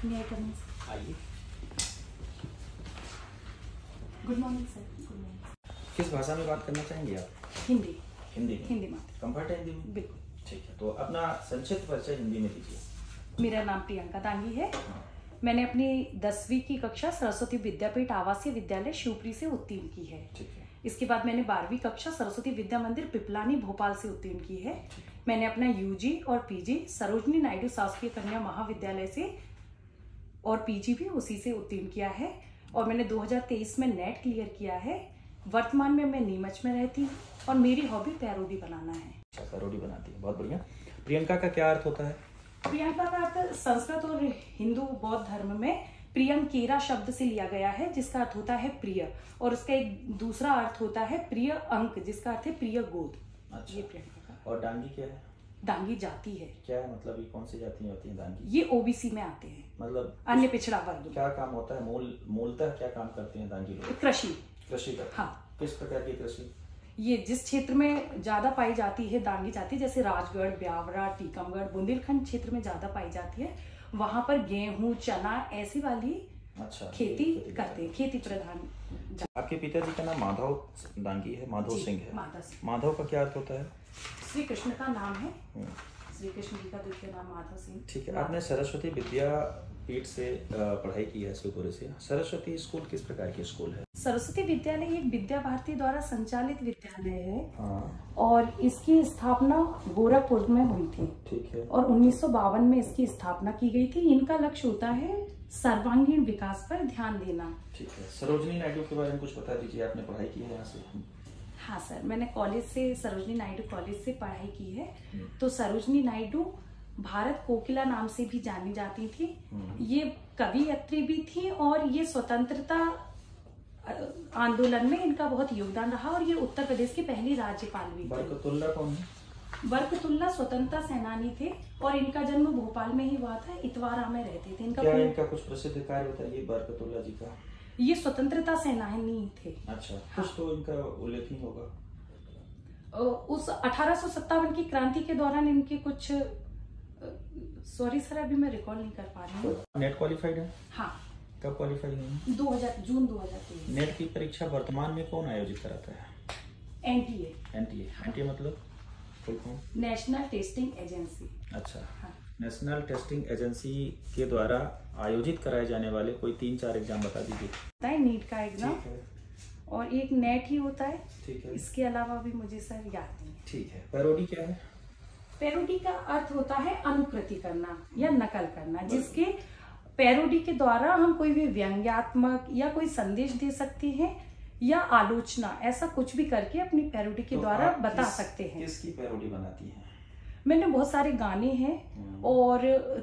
न्याय करने से। आइए। Good morning sir. Good morning. किस भाषा में बात करना चाहेंगे आप? हिंदी। हिंदी में? हिंदी में। कंफर्ट है हिंदी में? बिल्कुल। ठीक है, तो अपना संक्षिप्त परिचय हिंदी में दीजिए। मेरा नाम प्रियंका दांगी है। मैंने अपनी 10वीं की कक्षा सरस्वती विद्यापीठ आवासीय विद्यालय शिवपुरी से उत्तीर्ण की है। ठीक है। इसके बाद मैंने 12वीं कक्षा सरस्वती विद्या मंदिर पिपलानी भोपाल से उत्तीर्ण की है। मैंने अपना यूजी और पीजी सरोजनी नायडू शासकीय कन्या महाविद्यालय से और पीजी भी उसी से उत्तीर्ण किया है। और मैंने 2023 में नेट क्लियर किया है। वर्तमान में मैं नीमच में रहती हूँ और मेरी हॉबी पैरोडी बनाना है। अच्छा, पैरोडी बनाती है, बहुत बढ़िया। प्रियंका का क्या अर्थ होता है? प्रियंका का अर्थ संस्कृत और हिंदू बौद्ध धर्म में प्रियंकेरा शब्द से लिया गया है, जिसका अर्थ होता है प्रिय, और उसका एक दूसरा अर्थ होता है प्रिय अंक, जिसका अर्थ है प्रिय गोद। अच्छा। ये प्रियंका का। और डांगी क्या है? डांगी जाति है। क्या है मतलब, ये कौन सी जातियां होती हैं डांगी? ये ओबीसी में आते हैं, मतलब अन्य पिछड़ा वर्ग। क्या काम होता है? मूलतः क्या काम करते हैं डांगी लोग? कृषि। कृषि का? हाँ। किस प्रकार की कृषि? ये जिस क्षेत्र में ज्यादा पाई जाती है डांगी जाति, जैसे राजगढ़, ब्यावरा, टीकमगढ़, बुंदेलखंड क्षेत्र में ज्यादा पाई जाती है, वहां पर गेहूं, चना ऐसी वाली अच्छा खेती करते हैं, खेती प्रधान। आपके पिताजी का नाम माधव डांगी है, माधव सिंह है। माधव का क्या अर्थ होता है? श्री कृष्ण का नाम है। श्री कृष्ण जी का द्वितीय नाम माधव सिंह। ठीक है। आपने सरस्वती विद्यापीठ से पढ़ाई की है शिवपुरी से। सरस्वती स्कूल किस प्रकार की स्कूल है? सरस्वती विद्यालय एक विद्या भारती द्वारा संचालित विद्यालय है। हाँ। और इसकी स्थापना गोरखपुर में हुई थी। ठीक है। और 1952 में इसकी स्थापना की गई थी। इनका लक्ष्य होता है सर्वांगीण विकास पर ध्यान देना। ठीक है। सरोजनी नायडू के बारे में कुछ बता दीजिए, आपने पढ़ाई की है यहाँ से? हाँ सर, मैंने कॉलेज से सरोजनी नायडू कॉलेज से पढ़ाई की है। तो सरोजनी नायडू भारत कोकिला नाम से भी जानी जाती थी। ये कवियत्री भी थी और ये स्वतंत्रता आंदोलन में इनका बहुत योगदान रहा, और ये उत्तर प्रदेश की पहली राज्यपाल भी थी। बरकतुल्ला कौन है? बरकतुल्ला स्वतंत्रता सेनानी थे और इनका जन्म भोपाल में ही हुआ था। इतवारा में रहते थे। इनका कुछ प्रसिद्ध कार्य बताइए बरकतुल्ला जी का। ये स्वतंत्रता सेनानी थे। अच्छा। हाँ। कुछ तो इनका उल्लेखनीय होगा। उस 1857 की क्रांति के दौरान इनके कुछ, सॉरी सर अभी मैं रिकॉल नहीं कर पा रही हूँ। नेट क्वालिफाइड है? हाँ। कब क्वालिफाइड है? जून 2023। नेट की परीक्षा वर्तमान में कौन आयोजित कराता है? एनटीए। एनटीए मतलब full form? National testing agency. अच्छा। हाँ। नेशनल टेस्टिंग एजेंसी के द्वारा आयोजित कराए जाने वाले कोई 3-4 एग्जाम बता दीजिए। नीट का एग्जाम और एक नेट ही होता है। ठीक है। इसके अलावा भी मुझे सर याद नहीं है। ठीक है। पैरोडी क्या है? पैरोडी का अर्थ होता है अनुकृति करना या नकल करना, जिसके पैरोडी के द्वारा हम कोई भी व्यंग्यात्मक या कोई संदेश दे सकते हैं या आलोचना, ऐसा कुछ भी करके अपनी पैरोडी के द्वारा बता सकते हैं। किसकी पैरोडी बनाती हैं? मैंने बहुत सारे गाने हैं और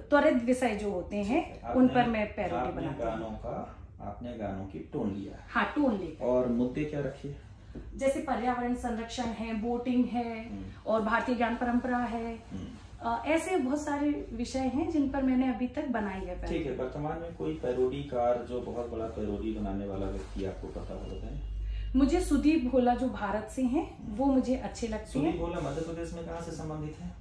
त्वरित विषय जो होते हैं उन पर मैं पैरोडी बनाती हूँ। आपने गानों की टोन लिया? हाँ, टोन लिया। और मुद्दे क्या रखे? जैसे पर्यावरण संरक्षण है, बोटिंग है और भारतीय ज्ञान परंपरा है। ऐसे बहुत सारे विषय हैं जिन पर मैंने अभी तक बनाई है पैरोडी। ठीक है। वर्तमान में कोई पैरोडीकार जो बहुत बड़ा पैरोडी बनाने वाला व्यक्ति आपको पता हो बताएं? मुझे सुदीप भोला जो भारत से हैं, वो मुझे अच्छे लगते हैं। सुदीप भोला मध्य प्रदेश में कहाँ से संबंधित है?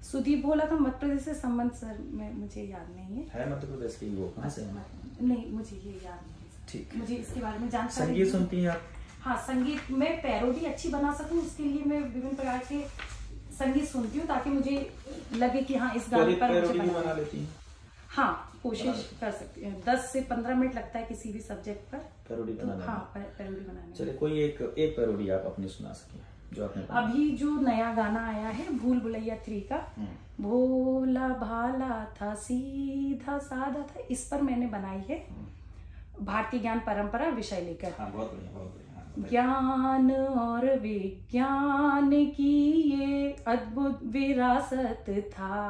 सुदीप भोला का मध्य प्रदेश से संबंध सर मुझे याद नहीं है मध्य प्रदेश के वो कहाँ से है? नहीं, मुझे ये याद नहीं। ठीक। मुझे इसके बारे में जानकारी। संगीत सुनती हैं आप? हाँ, संगीत में पैरोडी अच्छी बना सकूं इसके लिए मैं विभिन्न प्रकार के संगीत सुनती हूँ, ताकि मुझे लगे कि हाँ इस गाने पर मुझे बना लेती हैं। हाँ, कोशिश कर सकती हूँ। 10 से 15 मिनट लगता है किसी भी सब्जेक्ट पर पैरोडी बनाने। हाँ, पैरोडी बनाने। चलिए कोई एक पैरोडी आप अपनी सुना सकें जो आपने अभी जो नया गाना आया है भूल भुलैया 3 का, भोला भाला था सीधा साधा था, इस पर मैंने बनाई है भारतीय ज्ञान परंपरा विषय लेकर। हाँ, बहुत बढ़िया, बहुत बढ़िया। ज्ञान और विज्ञान की ये अद्भुत विरासत था,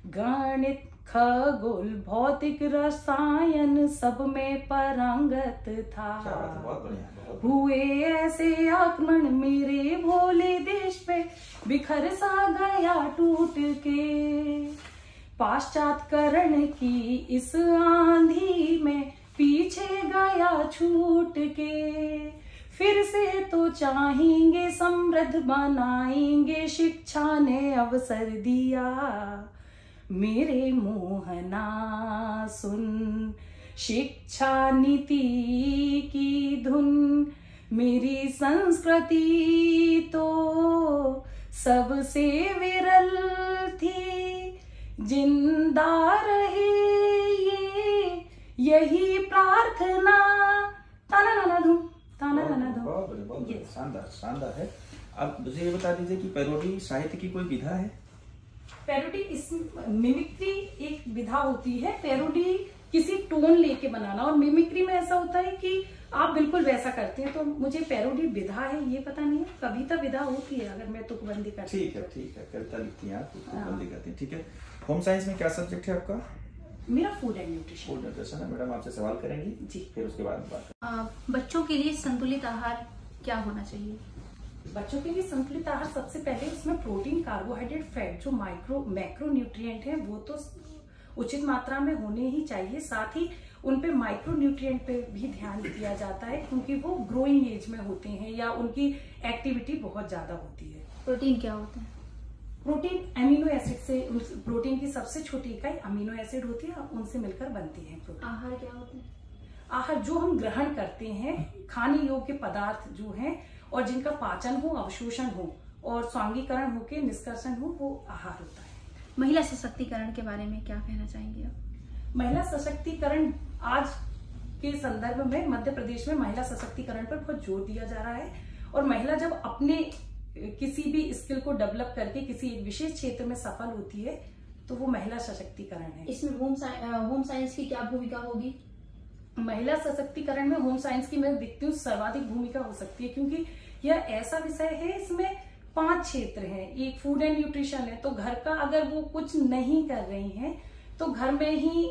गणित खगोल भौतिक रसायन सब में पारंगत था। बहुत बढ़िया। हुए ऐसे आक्रमण मेरे भोले देश पे, बिखर सा गया टूट के, पाश्चात्यकरण की इस आंधी में पीछे गया छूट के, फिर से तो चाहेंगे समृद्ध बनाएंगे, शिक्षा ने अवसर दिया, मेरे मोहना सुन, शिक्षा नीति की धुन, मेरी संस्कृति तो सबसे विरल थी, जिंदा रहे ये यही प्रार्थना। ताना नाना धूम, ताना नाना धूम। शानदार शानदार है। अब मुझे ये बता दीजिए कि पैरोडी साहित्य की कोई विधा है? पैरोडी इस मिमिक्री एक विधा होती है। पैरोडी किसी टोन लेके बनाना, और मिमिक्री में ऐसा होता है कि आप बिल्कुल वैसा करते हैं। तो मुझे पैरोडी विधा है ये पता नहीं है, कविता विधा होती है अगर मैं तुकबंदी करती हूँ। ठीक है, कविता लिखती हैं आप, तुकबंदी करती हैं, ठीक है। होम साइंस में क्या सब्जेक्ट है आपका? मेरा food and nutrition. Food nutrition है। मैडम आपसे सवाल करेंगी जी, फिर उसके बाद बात। बच्चों के लिए संतुलित आहार क्या होना चाहिए? बच्चों के लिए संतुलित आहार सबसे पहले उसमें प्रोटीन, कार्बोहाइड्रेट, फैट, जो मैक्रो न्यूट्रिएंट है वो तो उचित मात्रा में होने ही चाहिए। साथ ही उन पे माइक्रो न्यूट्रिएंट पे भी ध्यान दिया जाता है, क्योंकि वो ग्रोइंग एज में होते हैं या उनकी एक्टिविटी बहुत ज्यादा होती है। प्रोटीन क्या होता है? प्रोटीन अमीनो एसिड से, प्रोटीन की सबसे छोटी इकाई अमीनो एसिड होती है, उनसे मिलकर बनती है प्रोटीन। आहार क्या होता है? आहार जो हम ग्रहण करते हैं, खाने योग्य पदार्थ जो हैं और जिनका पाचन हो, अवशोषण हो और स्वांगीकरण हो के निष्कर्षण हो, वो आहार होता है। महिला सशक्तिकरण के बारे में क्या कहना चाहेंगे आप? महिला सशक्तिकरण आज के संदर्भ में मध्य प्रदेश में महिला सशक्तिकरण पर बहुत जोर दिया जा रहा है, और महिला जब अपने किसी भी स्किल को डेवलप करके किसी एक विशेष क्षेत्र में सफल होती है तो वो महिला सशक्तिकरण है। इसमें होम साइंस की क्या भूमिका होगी? महिला सशक्तिकरण में होम साइंस की मैं देखती हूँ सर्वाधिक भूमिका हो सकती है, क्योंकि यह ऐसा विषय है, इसमें 5 क्षेत्र हैं। एक फूड एंड न्यूट्रिशन है, तो घर का अगर वो कुछ नहीं कर रही हैं तो घर में ही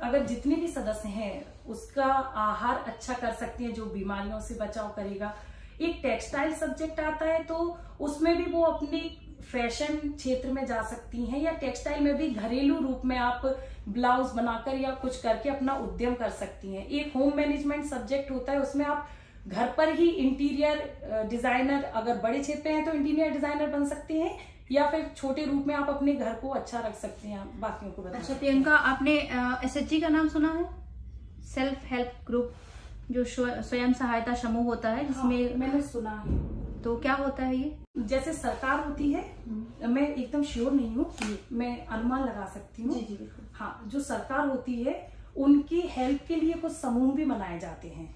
अगर जितने भी सदस्य हैं उसका आहार अच्छा कर सकती हैं, जो बीमारियों से बचाव करेगा। एक टेक्सटाइल सब्जेक्ट आता है, तो उसमें भी वो अपनी फैशन क्षेत्र में जा सकती हैं, या टेक्सटाइल में भी घरेलू रूप में आप ब्लाउज बनाकर या कुछ करके अपना उद्यम कर सकती हैं। एक होम मैनेजमेंट सब्जेक्ट होता है, उसमें आप घर पर ही इंटीरियर डिजाइनर, अगर बड़े क्षेत्र हैं तो इंटीरियर डिजाइनर बन सकते हैं, या फिर छोटे रूप में आप अपने घर को अच्छा रख सकते हैं। बाकियों को बता। अच्छा प्रियंका, आपने SHG का नाम सुना है? सेल्फ हेल्प ग्रुप, जो स्वयं सहायता समूह होता है, जिसमें हाँ, मैंने सुना है। तो क्या होता है ये? जैसे सरकार होती है, मैं एकदम श्योर नहीं हूँ, मैं अनुमान लगा सकती हूँ। जी बिल्कुल। हाँ, जो सरकार होती है उनकी हेल्प के लिए कुछ समूह भी बनाए जाते हैं।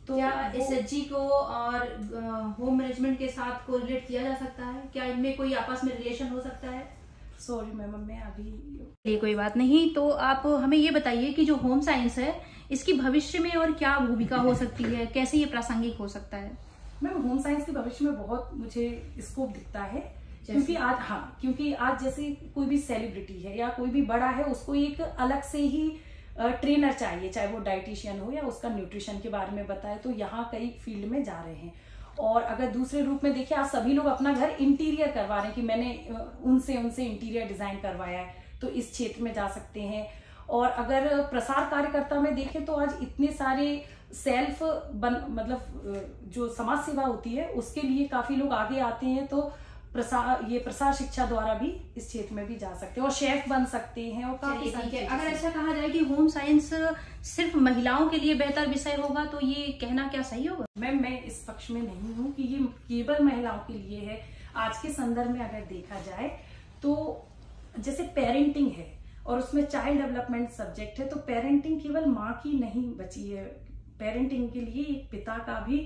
तो क्या SHG को और होम मैनेजमेंट के साथ कोरिलेट किया जा सकता है? क्या इनमें कोई आपस में रिलेशन हो सकता है? सॉरी मैम, मैं अभी ये कोई बात नहीं। तो आप हमें ये बताइए कि जो होम साइंस है इसकी भविष्य में और क्या भूमिका हो सकती है, कैसे ये प्रासंगिक हो सकता है? मैम, होम साइंस के भविष्य में बहुत मुझे स्कोप दिखता है, क्योंकि आज जैसे कोई भी सेलिब्रिटी है या कोई भी बड़ा है, उसको एक अलग से ही ट्रेनर चाहिए, चाहे वो डाइटिशियन हो या उसका न्यूट्रिशन के बारे में बताए। तो यहाँ कई फील्ड में जा रहे हैं। और अगर दूसरे रूप में देखिए, आज सभी लोग अपना घर इंटीरियर करवा रहे हैं कि मैंने उनसे इंटीरियर डिजाइन करवाया है, तो इस क्षेत्र में जा सकते हैं। और अगर प्रसार कार्यकर्ता में देखें तो आज इतने सारे सेल्फ मतलब जो समाज सेवा होती है उसके लिए काफी लोग आगे आते हैं, तो प्रसार शिक्षा द्वारा भी इस क्षेत्र में भी जा सकते हैं और शेफ बन सकते हैं। और काफी ठीक है। अगर ऐसा कहा जाए कि होम साइंस सिर्फ महिलाओं के लिए बेहतर विषय होगा, तो ये कहना क्या सही होगा? मैम, मैं इस पक्ष में नहीं हूँ कि ये केवल महिलाओं के लिए है। आज के संदर्भ में अगर देखा जाए तो जैसे पेरेंटिंग है और उसमें चाइल्ड डेवलपमेंट सब्जेक्ट है, तो पेरेंटिंग केवल माँ की नहीं बची है। पेरेंटिंग के लिए एक पिता का भी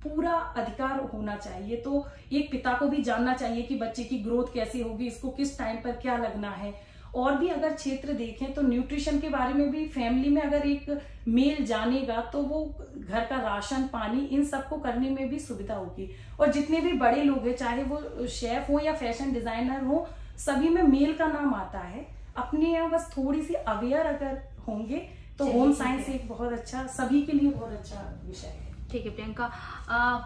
पूरा अधिकार होना चाहिए। तो एक पिता को भी जानना चाहिए कि बच्चे की ग्रोथ कैसी होगी, इसको किस टाइम पर क्या लगना है। और भी अगर क्षेत्र देखें तो न्यूट्रिशन के बारे में भी फैमिली में अगर एक मेल जानेगा तो वो घर का राशन, पानी, इन सबको करने में भी सुविधा होगी। और जितने भी बड़े लोग हैं, चाहे वो शेफ हो या फैशन डिजाइनर हो, सभी में मेल का नाम आता है। अपने यहाँ बस थोड़ी सी अवेयर अगर होंगे तो होम साइंस एक बहुत अच्छा, सभी के लिए बहुत अच्छा विषय है। ठीक है प्रियंका,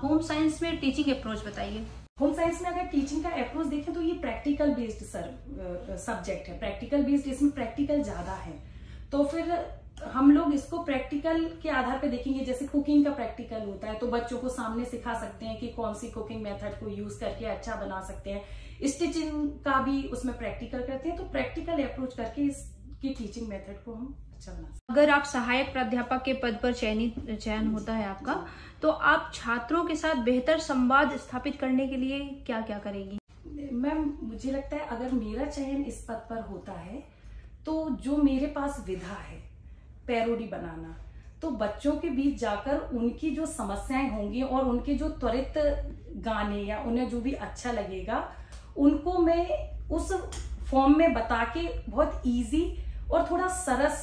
होम साइंस में टीचिंग अप्रोच बताइए। होम साइंस में अगर टीचिंग का अप्रोच देखें तो ये प्रैक्टिकल बेस्ड सब्जेक्ट है। प्रैक्टिकल बेस्ड, इसमें प्रैक्टिकल ज्यादा है। तो फिर हम लोग इसको प्रैक्टिकल के आधार पे देखेंगे। जैसे कुकिंग का प्रैक्टिकल होता है, तो बच्चों को सामने सिखा सकते हैं कि कौन सी कुकिंग मेथड को यूज करके अच्छा बना सकते हैं। स्टिचिंग का भी उसमें प्रैक्टिकल करते हैं। तो प्रैक्टिकल अप्रोच करके इस कि टीचिंग मेथड को हम अच्छा बना सकते। अगर आप सहायक प्राध्यापक के पद पर चयन होता है आपका, तो आप छात्रों के साथ बेहतर संवाद स्थापित करने के लिए क्या क्या करेंगी? मैम, मुझे लगता है अगर मेरा चयन इस पद पर होता है तो जो मेरे पास विधा है पैरोडी बनाना, तो बच्चों के बीच जाकर उनकी जो समस्याएं होंगी और उनके जो त्वरित गाने या उन्हें जो भी अच्छा लगेगा उनको मैं उस फॉर्म में बता के बहुत इजी और थोड़ा सरस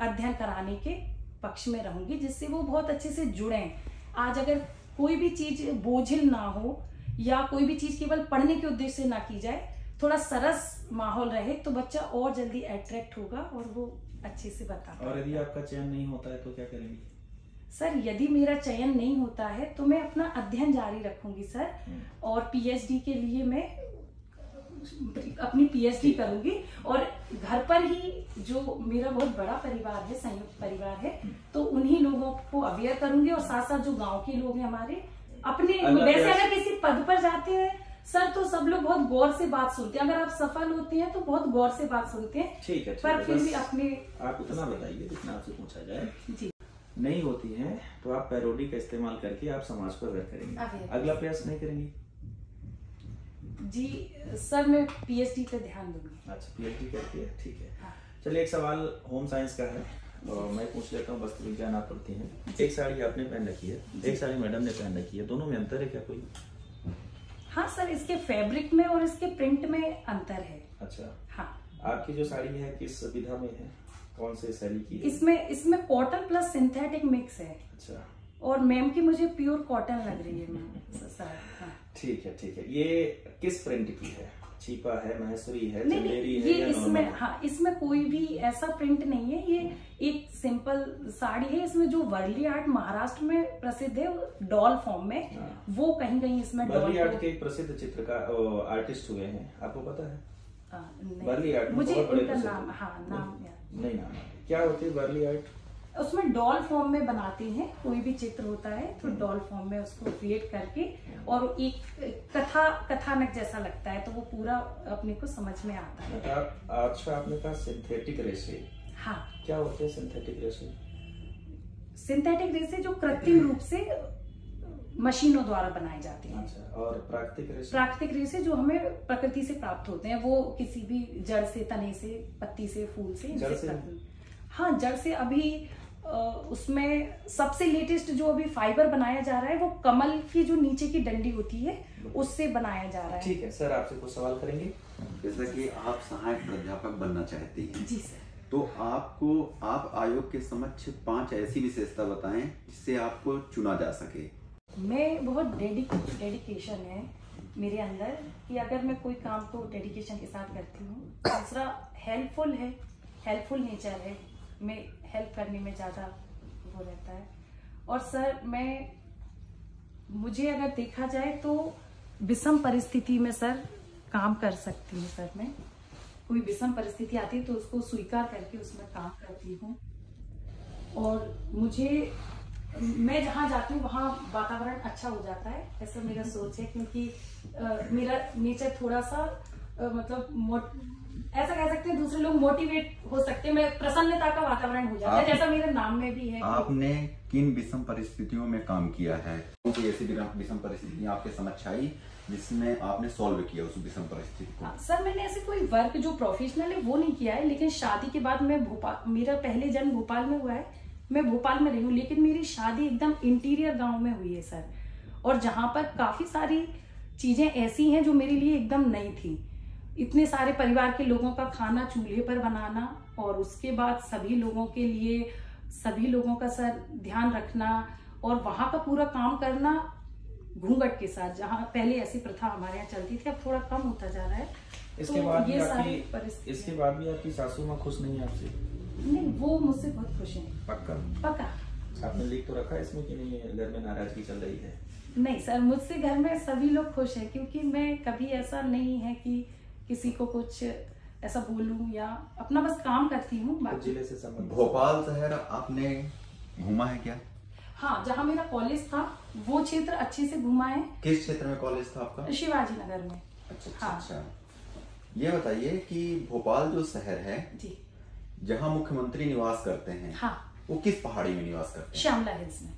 अध्ययन कराने के पक्ष में रहूंगी, जिससे वो बहुत अच्छे से जुड़ें। आज अगर कोई भी चीज बोझिल ना हो या कोई भी चीज केवल पढ़ने के उद्देश्य से ना की जाए, थोड़ा सरस माहौल रहे, तो बच्चा और जल्दी अट्रैक्ट होगा और वो अच्छे से बता। और यदि आपका चयन नहीं होता है तो क्या करेंगी? सर, यदि मेरा चयन नहीं होता है तो मैं अपना अध्ययन जारी रखूंगी सर, और पीएचडी के लिए मैं अपनी पीएचडी करूंगी। और घर पर ही जो मेरा बहुत बड़ा परिवार है, संयुक्त परिवार है, तो उन्हीं लोगों को अवेयर करूंगी और साथ साथ जो गांव के लोग हैं हमारे अपने, वैसे अगर किसी पद पर जाते हैं सर तो सब लोग बहुत गौर से बात सुनते हैं, अगर आप सफल होते हैं तो बहुत गौर से बात सुनते हैं। ठीक है, पर फिर भी अपने आप उतना बताइए जितना आपसे पूछा जाए। जी, नहीं होती हैं तो आप पैरोडी का इस्तेमाल करके आप समाज को अवेयर करेंगे, अगला प्रयास नहीं करेंगी? जी सर, मैं पीएचडी पे ध्यान दूंगी। अच्छा, पीएचडी करती है, ठीक है। हाँ। चलिए, एक सवाल होम साइंस का है और मैं पूछ लेता हूँ। वस्तु विज्ञान आप पढ़ती हैं, एक साड़ी आपने पहन रखी है, एक साड़ी मैडम ने पहन रखी है, दोनों में अंतर है क्या कोई? हाँ सर, इसके फैब्रिक में और इसके प्रिंट में अंतर है। अच्छा, हाँ। आपकी जो साड़ी है किस विधा में है, कौन से शैली की है? इसमें कॉटन प्लस सिंथेटिक मिक्स है। अच्छा, और मैम की मुझे प्योर कॉटन लग रही है मैम सर। हाँ। ठीक है, ठीक है। ये किस प्रिंट की है? छिपा है, महेश्वरी है, नहीं, चंदेरी ये है या इसमें नॉर्मल? हाँ, इसमें कोई भी ऐसा प्रिंट नहीं है। ये एक सिंपल साड़ी है। इसमें जो वर्ली आर्ट महाराष्ट्र में प्रसिद्ध है डॉल फॉर्म में, वो कहीं कहीं इसमें वर्ली आर्ट के एक प्रसिद्ध चित्रकार आर्टिस्ट हुए हैं, आपको पता है? वर्ली आर्ट मुझे बहुत बड़े उनका प्रसिद्ध- नाम, हाँ नाम नहीं नाम है। क्या होती है वर्ली आर्ट? उसमें डॉल फॉर्म में बनाते हैं, कोई भी चित्र होता है तो डॉल फॉर्म में उसको क्रिएट करके, और एक कथानक जैसा लगता है, तो वो पूरा अपने को समझ में आता है। अच्छा, आपने कहा सिंथेटिक रेशे। हाँ। क्या होते हैं सिंथेटिक रेशे? सिंथेटिक रेशे जो कृत्रिम रूप से मशीनों द्वारा बनाए जाते हैं। अच्छा, और प्राकृतिक रेशे? प्राकृतिक रेशे जो हमें प्रकृति से प्राप्त होते हैं, वो किसी भी जड़ से, तने से, पत्ती से, फूल से, जड़ से? हाँ, जड़ से। अभी उसमें सबसे लेटेस्ट जो अभी फाइबर बनाया जा रहा है वो कमल की जो नीचे की डंडी होती है उससे बनाया जा रहा है। ठीक है सर, आपसे कुछ सवाल करेंगे। जैसा कि आप सहायक प्राध्यापक बनना चाहती हैं, जी सर, तो आप आयोग के समक्ष 5 ऐसी विशेषता बताएं जिससे आपको चुना जा सके। मैं बहुत डेडिकेशन है मेरे अंदर कि अगर मैं कोई काम को डेडिकेशन के साथ करती हूँ। दूसरा हेल्पफुल नेचर है, मैं हेल्प करने में ज़्यादा वो रहता है। और सर, मुझे अगर देखा जाए तो विषम परिस्थिति में सर काम कर सकती हूँ। सर, मैं कोई विषम परिस्थिति आती है तो उसको स्वीकार करके उसमें काम करती हूँ। और मैं जहाँ जाती हूँ वहाँ वातावरण अच्छा हो जाता है, ऐसा मेरा सोच है। क्योंकि मेरा नेचर थोड़ा सा ऐसा कह सकते हैं, दूसरे लोग मोटिवेट हो सकते हैं, मैं प्रसन्नता का वातावरण हो जाता है, जैसा मेरे नाम में भी है। आपने किन विषम परिस्थितियों में काम किया है? कौन सी ऐसी विषम परिस्थितियां आपके समक्ष आई जिसमें आपने सॉल्व किया उस विषम परिस्थिति को? सर, मैंने ऐसे कोई वर्क जो प्रोफेशनल है वो नहीं किया है, लेकिन शादी के बाद मेरा पहले जन्म भोपाल में हुआ है, मैं भोपाल में रही हूँ, लेकिन मेरी शादी एकदम इंटीरियर गाँव में हुई है सर। और जहाँ पर काफी सारी चीजें ऐसी हैं जो मेरे लिए एकदम नई थी। इतने सारे परिवार के लोगों का खाना चूल्हे पर बनाना, और उसके बाद सभी लोगों का सर ध्यान रखना, और वहां का पूरा काम करना घूंघट के साथ, जहां पहले ऐसी प्रथा हमारे यहाँ चलती थी, अब थोड़ा कम होता जा रहा है। इसके बाद भी आपकी सासू माँ खुश नहीं है आपसे? नहीं, वो मुझसे बहुत खुश है। पक्का। आपने लिख तो रखा है इसमें कि नहीं घर में नाराजगी चल रही है? नहीं सर, मुझसे घर में सभी लोग खुश हैं, क्योंकि मैं कभी ऐसा नहीं है कि किसी को कुछ ऐसा बोलूं, या अपना बस काम करती हूँ। जिले से संबंधित भोपाल शहर आपने घूमा है क्या? हाँ, जहाँ मेरा कॉलेज था वो क्षेत्र अच्छे से घुमा है। किस क्षेत्र में कॉलेज था आपका? शिवाजी नगर में। अच्छा, हाँ। अच्छा। ये बताइए कि भोपाल जो शहर है जी, जहाँ मुख्यमंत्री निवास करते हैं, हाँ, वो किस पहाड़ी में निवास करते हैं? श्यामला हिल्स में।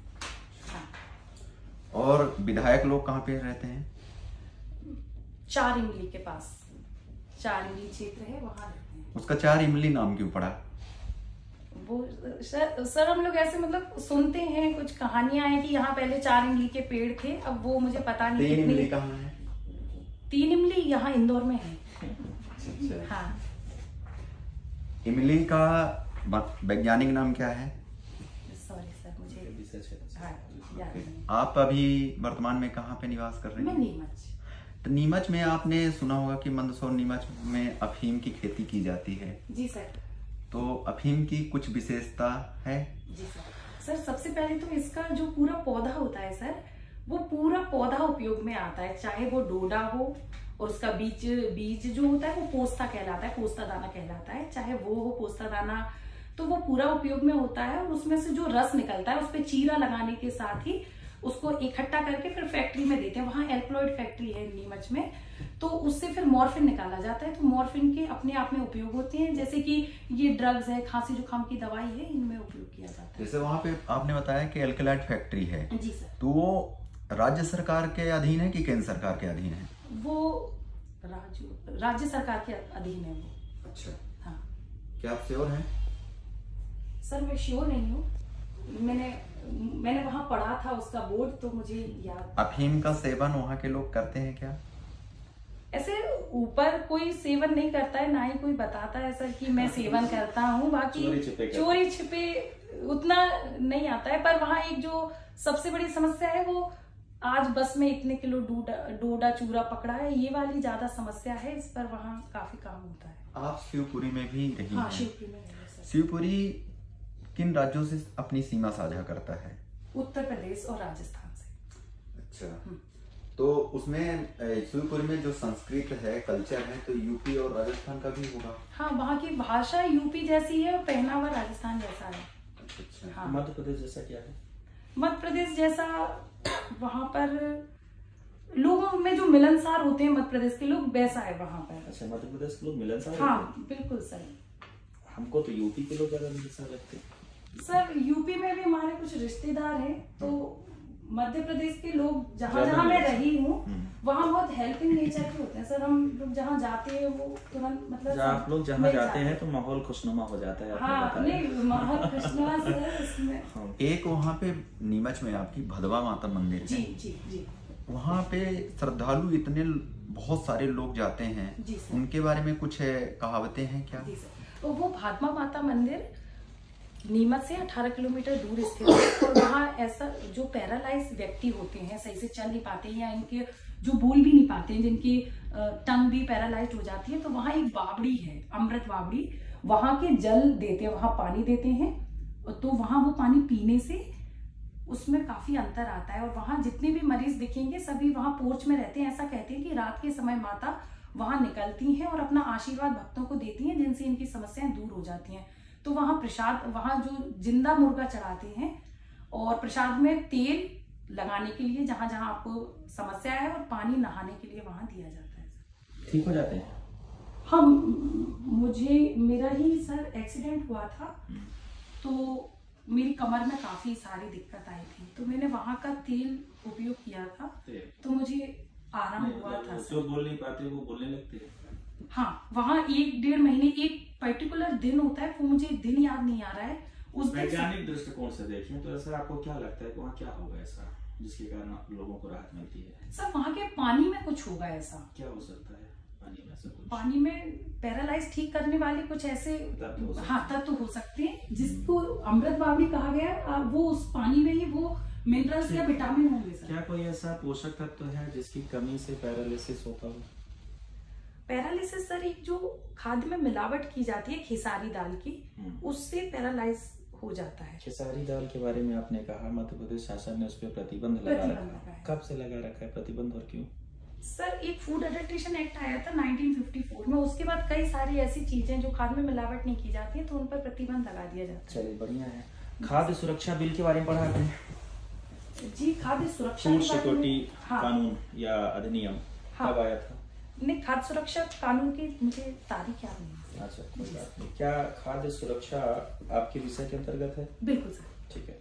हाँ। और विधायक लोग कहाँ पे रहते हैं? 4 इमली के पास, 4 इमली क्षेत्र है, वहां रहते हैं। उसका 4 इमली नाम क्यों पड़ा? वो सर हम लोग ऐसे मतलब सुनते हैं, कुछ कहानियां हैं कि यहाँ पहले 4 इमली के पेड़ थे, अब वो मुझे पता नहीं। 3 इमली कहाँ है? 3 इमली यहाँ इंदौर में है। अच्छा। हाँ। इमली का वैज्ञानिक नाम क्या है? सॉरी सर, मुझे हाँ, याद नहीं। आप अभी वर्तमान में कहाँ पे निवास कर रहे मैं हैं? नीमच। तो नीमच में आपने सुना होगा कि मंदसौर नीमच में अफीम की खेती की जाती है। जी सर। तो अफीम की कुछ विशेषता है? जी सर। सर सबसे पहले तो इसका जो पूरा पौधा होता है सर, वो पूरा पौधा उपयोग में आता है, चाहे वो डोडा हो और उसका बीज जो होता है वो पोस्ता कहलाता है, पोस्ता दाना कहलाता है, चाहे वो हो पोस्ता दाना, तो वो पूरा उपयोग में होता है। और उसमें से जो रस निकलता है उस पर चीरा लगाने के साथ ही उसको इकट्ठा करके फिर फैक्ट्री में देते हैं। वहां एल्कलॉइड फैक्ट्री है नीमच में, तो उससे फिर मॉर्फिन निकाला जाता है। तो मॉर्फिन के अपने आप में उपयोग होते हैं, जैसे कि ये ड्रग्स है, खांसी जुकाम की दवाई है, इनमें उपयोग किया जाता है। जैसे वहाँ पे आपने बताया कि एल्कलॉइड फैक्ट्री है, जी सर। तो वो राज्य सरकार के अधीन है कि केंद्र सरकार के अधीन है? वो राज्य सरकार के अधीन है वो। अच्छा। हाँ। क्या आप श्योर हैं? सर मैं श्योर नहीं हूँ, मैंने वहां पढ़ा था उसका बोर्ड, तो मुझे याद। अफीम का सेवन वहाँ के लोग करते हैं क्या? ऐसे ऊपर कोई सेवन नहीं करता है, ना ही कोई बताता है सर कि मैं सेवन करता हूँ। बाकी चोरी छिपे उतना नहीं आता है। पर वहाँ एक जो सबसे बड़ी समस्या है, वो आज बस में इतने किलो डोडा चूरा पकड़ा है, ये वाली ज्यादा समस्या है। इस पर वहाँ काफी काम होता है। आप शिवपुरी में भी रही हाँ, हैं। शिवपुरी में रही सर। शिवपुरी किन राज्यों से अपनी सीमा साझा करता है? उत्तर प्रदेश और राजस्थान से। अच्छा। तो उसमें शिवपुरी में जो संस्कृत है, कल्चर है, तो यूपी और राजस्थान का भी होगा? हाँ, वहाँ की भाषा यूपी जैसी है और पहनावा राजस्थान जैसा है। अच्छा। हाँ। मध्य प्रदेश जैसा क्या है? मध्य प्रदेश जैसा वहाँ पर लोगों में जो मिलनसार होते हैं मध्य प्रदेश के लोग, वैसा है वहाँ पर। अच्छा, मध्य प्रदेश के लोग मिलनसार? हाँ बिल्कुल सर। हमको तो यूपी के लोग ज्यादा मिलनसार लगते हैं। सर यूपी में भी हमारे कुछ रिश्तेदार हैं, तो मध्य प्रदेश के लोग जहाँ जहाँ मैं रही हूँ वहाँ बहुत हेल्पिंग नेचर के होते हैं सर। हम लोग जहाँ जाते हैं वो तुरंत मतलब आप लोग जहाँ जाते हैं तो माहौल खुशनुमा हो जाता है। हाँ, नहीं माहौल खुशनुमा सर इसमें। एक वहाँ पे नीमच में आपकी भदवा माता मंदिर है। जी जी जी। वहाँ पे श्रद्धालु इतने बहुत सारे लोग जाते हैं, उनके बारे में कुछ कहावतें हैं क्या? जी सर। तो वो भादमा माता मंदिर नीमच से 18 किलोमीटर दूर स्थित है। और वहाँ ऐसा जो पैरालाइज व्यक्ति होते हैं, सही से चल नहीं पाते हैं, या इनके जो बोल भी नहीं पाते हैं, जिनकी टंग भी पैरालाइज हो जाती है, तो वहाँ एक बावड़ी है, अमृत बावड़ी। वहाँ के जल देते हैं, वहाँ पानी देते हैं, तो वहाँ वो पानी पीने से उसमें काफी अंतर आता है। और वहाँ जितने भी मरीज दिखेंगे सभी वहाँ पोर्च में रहते हैं। ऐसा कहते हैं कि रात के समय माता वहाँ निकलती हैं और अपना आशीर्वाद भक्तों को देती हैं, जिनसे इनकी समस्याएं दूर हो जाती हैं। तो वहाँ प्रसाद, वहाँ जो जिंदा मुर्गा चढ़ाते हैं और प्रसाद में तेल लगाने के लिए जहाँ जहाँ आपको समस्या है, और पानी नहाने के लिए वहाँ दिया जाता है। ठीक हो जाते हैं? हाँ, मेरा ही सर एक्सीडेंट हुआ था, तो मेरी कमर में काफी सारी दिक्कत आई थी, तो मैंने वहाँ का तेल उपयोग किया था, तो मुझे आराम हुआ था। जो बोल नहीं पाते वो बोलने लगते हैं। हाँ, वहाँ 1-1.5 महीने एक पर्टिकुलर दिन होता है, वो मुझे दिन याद नहीं आ रहा है। उस वैज्ञानिक दृष्टिकोण से देखें तो ऐसा आपको क्या लगता है कि वहाँ क्या होगा ऐसा जिसके कारण लोगों को राहत मिलती है? सर वहाँ के पानी में कुछ होगा ऐसा। क्या हो सकता है पानी में? ऐसा कुछ पानी में पैरालाइज ठीक करने वाले कुछ ऐसे तत्व हो सकते हैं, जिसको अमृत बावड़ी कहा गया। वो उस पानी में ही वो मिनरल्स या विटामिन होंगे सर। क्या कोई ऐसा पोषक तत्व है जिसकी कमी से पैरालिसिस होता हो? पैरालिसिस सर एक जो खाद्य में मिलावट की जाती है खेसारी दाल की, उससे पैरालाइज हो जाता है। खेसारी दाल के बारे में आपने कहा मध्य प्रदेश शासन ने उस पर प्रतिबंध लगा रखा है। कब से लगा रखा है प्रतिबंध और क्यों? सर एक फूड एडल्ट्रेशन एक्ट आया था 1954 में, उसके बाद कई सारी ऐसी चीजें जो खाद्य में मिलावट नहीं की जाती है, तो उन पर प्रतिबंध लगा दिया जाता है। चलिए बढ़िया है। खाद्य सुरक्षा बिल के बारे में पढ़ा आपने? जी, खाद्य सुरक्षा फूड सिक्योरिटी कानून या अधिनियम कब आया था? नहीं, खाद्य सुरक्षा कानून की मुझे तारीख याद नहीं है। अच्छा, कोई बात नहीं। क्या खाद्य सुरक्षा आपके विषय के अंतर्गत है? बिल्कुल सर। ठीक है।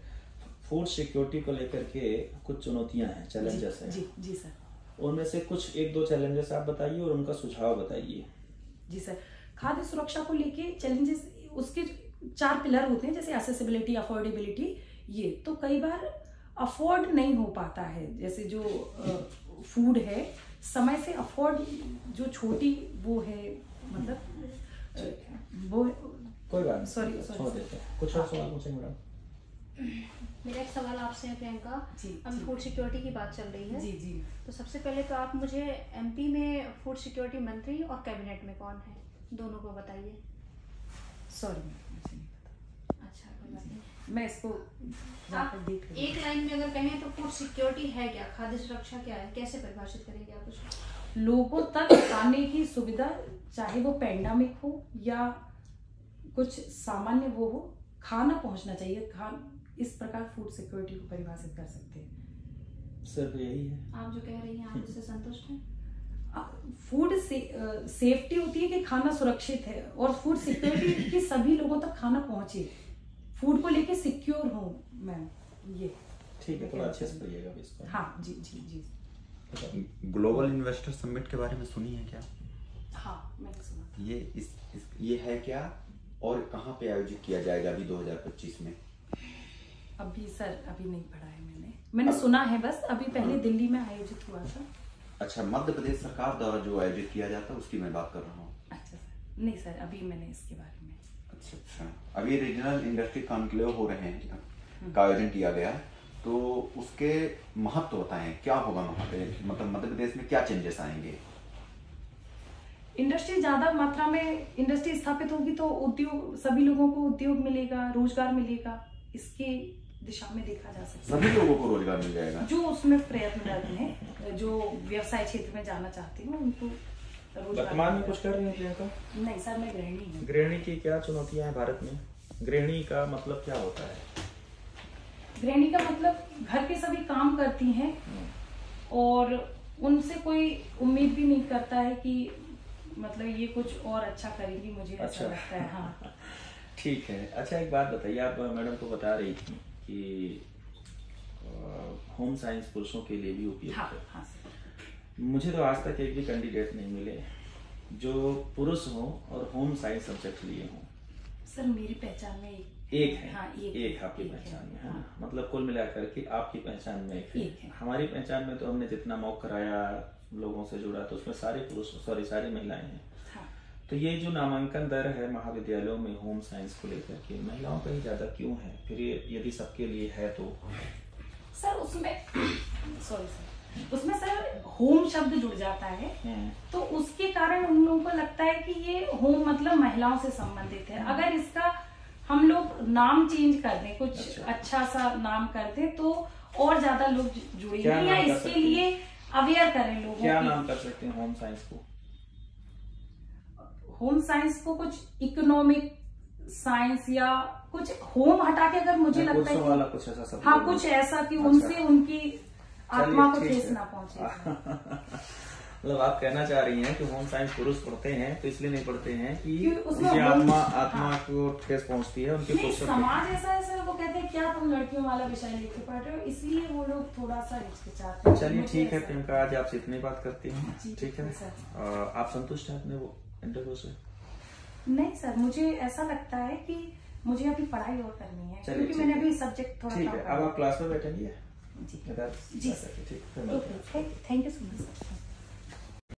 फूड सिक्योरिटी को लेकर के कुछ चुनौतियां हैं, चैलेंजेस हैं। जी जी सर। उनमें से कुछ 1-2 चैलेंजेस आप बताइए और उनका सुझाव बताइए। जी सर, खाद्य सुरक्षा को लेके चैलेंजेस उसके 4 पिलर होते हैं, जैसे एक्सेसिबिलिटी, अफोर्डेबिलिटी। ये तो कई बार अफोर्ड नहीं हो पाता है, जैसे जो फूड है समय से अफोर्ड, जो छोटी वो है, मतलब वो कोई बात नहीं, सॉरी छोड़ देते हैं। कुछ और सवाल पूछें मैडम? मेरा एक सवाल आपसे है प्रियंका। जी, अभी जी। फूड सिक्योरिटी की बात चल रही है। जी जी। तो सबसे पहले तो आप मुझे एमपी में फूड सिक्योरिटी मंत्री और कैबिनेट में कौन है, दोनों को बताइए। सॉरी मुझे नहीं पता। अच्छा, कोई बात नहीं। मैं इसको आप देख एक लाइन में अगर कहें तो फूड सिक्योरिटी है क्या, खाद्य सुरक्षा क्या है, कैसे परिभाषित करेंगे आप उसको? लोगों तक खाने की सुविधा, चाहे वो पैंडेमिक हो या कुछ सामान्य वो हो, खाना पहुंचना चाहिए। इस प्रकार फूड सिक्योरिटी को परिभाषित कर सकते हैं। सिर्फ यही है? आप जो कह रही हैं आप उससे संतुष्ट हैं? फूड सेफ्टी होती है कि खाना सुरक्षित है, और फूड सिक्योरिटी कि सभी लोगों तक खाना पहुंचे, फूड को लेके सिक्योर हो मैम। ये ठीक है, थोड़ा अच्छे से करिएगा इसको। हाँ जी जी जी। ग्लोबल इन्वेस्टर समिट के बारे में सुनी है क्या? हाँ मैंने सुना। ये है क्या, और कहाँ पे आयोजित किया जाएगा अभी 2025 में? अभी सर अभी नहीं पढ़ा है मैंने सुना है बस। अभी पहले दिल्ली में आयोजित हुआ था। अच्छा, मध्य प्रदेश सरकार द्वारा जो आयोजित किया जाता है उसकी मैं बात कर रहा हूँ। अच्छा सर, नहीं सर अभी मैंने इसके बारे में। अच्छा, अभी रीजनल इंडस्ट्री कॉन्क्लेव हो रहे हैं का आयोजन किया गया है, तो उसके महत्व बताएं, क्या होगा वहाँ पे, मतलब मध्य प्रदेश में क्या चेंजेस आएंगे? इंडस्ट्री ज्यादा मात्रा में इंडस्ट्री स्थापित होगी तो उद्योग, सभी लोगों को उद्योग मिलेगा, रोजगार मिलेगा। इसके दिशा में देखा जा सकता है। सभी लोगों को रोजगार मिल जाएगा जो उसमें प्रयत्नरत हैं, जो व्यवसाय क्षेत्र में जाना चाहते हैं उनको रोजगार। वर्तमान में कुछ कर रही हैं प्रियंका? नहीं सर, मैं गृहिणी हूँ। गृहिणी की क्या चुनौतियां हैं भारत में? गृहिणी का मतलब क्या होता है? गृहिणी का मतलब घर के सभी काम करती हैं और उनसे कोई उम्मीद भी नहीं करता है कि मतलब ये कुछ और अच्छा करेगी, मुझे ऐसा लगता है। हाँ ठीक है। अच्छा, एक बात बताइए, आप मैडम को बता रही थी कि होम साइंस पुरुषों के लिए भी उपयुक्त है। हाँ सर। मुझे तो आज तक एक भी कैंडिडेट नहीं मिले जो पुरुष हो और होम साइंस सब्जेक्ट लिए हों। सर मेरी पहचान में एक है। हाँ, एक आपकी पहचान में है। मतलब कुल मिलाकर के आपकी पहचान में एक है। हमारी पहचान में तो हमने जितना मॉक कराया, लोगों से जुड़ा, तो उसमें सारे पुरुष, सारी महिलाएं हैं। हाँ। तो ये जो नामांकन दर है महाविद्यालयों में होम साइंस को लेकर के, महिलाओं का ही ज्यादा क्यों है? फिर ये यदि सबके लिए है तो सर उसमें सॉरी सर, उसमें सर होम शब्द जुड़ जाता है, तो उसके कारण उन लोगों को लगता है कि ये होम मतलब महिलाओं से संबंधित है। अगर इसका हम लोग नाम चेंज कर दें, कुछ अच्छा सा नाम कर दें, तो और ज्यादा लोग जुड़ेंगे या इसके लिए अवेयर करें लोगों को। क्या नाम कर सकते हैं होम साइंस को? होम साइंस को कुछ इकोनॉमिक साइंस या कुछ होम हटा के, अगर मुझे लगता है वाला कुछ ऐसा सब। हाँ, कुछ ऐसा कि उनसे उनकी आत्मा को ठेस ना पहुंचे। मतलब आप कहना चाह रही हैं कि होम साइंस पुरुष पढ़ते हैं तो इसलिए नहीं पढ़ते हैं कि उसमें उनकी आत्मा को ठेस पहुंचती है, उनके समाज ऐसा है सर, वो कहते हैं क्या तुम लड़कियों वाला विषय लेके पढ़ रहे हो, इसलिए वो लोग थोड़ा सा हिचकिचाते हैं। चलिए ठीक है प्रियंका, आज आपसे इतनी बात करती हूँ। ठीक है, आप संतुष्ट हैं अपने वो इंटरव्यू से? नहीं सर, मुझे ऐसा लगता है कि मुझे अभी पढ़ाई और करनी है, क्योंकि मैंने अभी सब्जेक्ट थोड़ा। ठीक है, अब आप क्लास में बैठेंगे? जी जी, thank you so much sir.